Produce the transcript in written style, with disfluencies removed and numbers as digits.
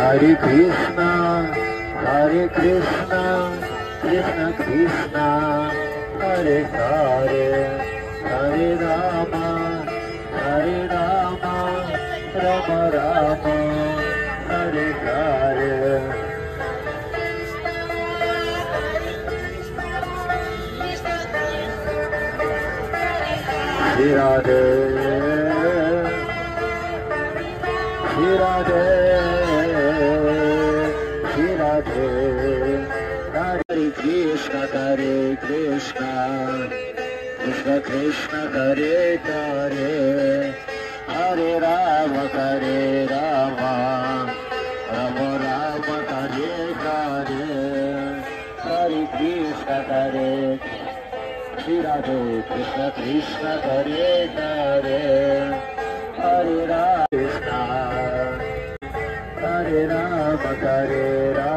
Hare Krishna, Hare Krishna, Krishna Krishna, Hare Hare, Hare Rama, Hare Rama, Rama Rama, Hare Hare. Shri Radhe, Shri Radhe, Shri Radhe, Hare Krishna, Hare Krishna, Krishna Krishna, Hare Hare, Hare Rama, Hare Rama, Rama Rama, Hare Hare, Hare Krishna, Hare Shri Radhe, Krishna Krishna, Hare Hare, Hare Rama, Krishna, Hare Rama, Hare Rama.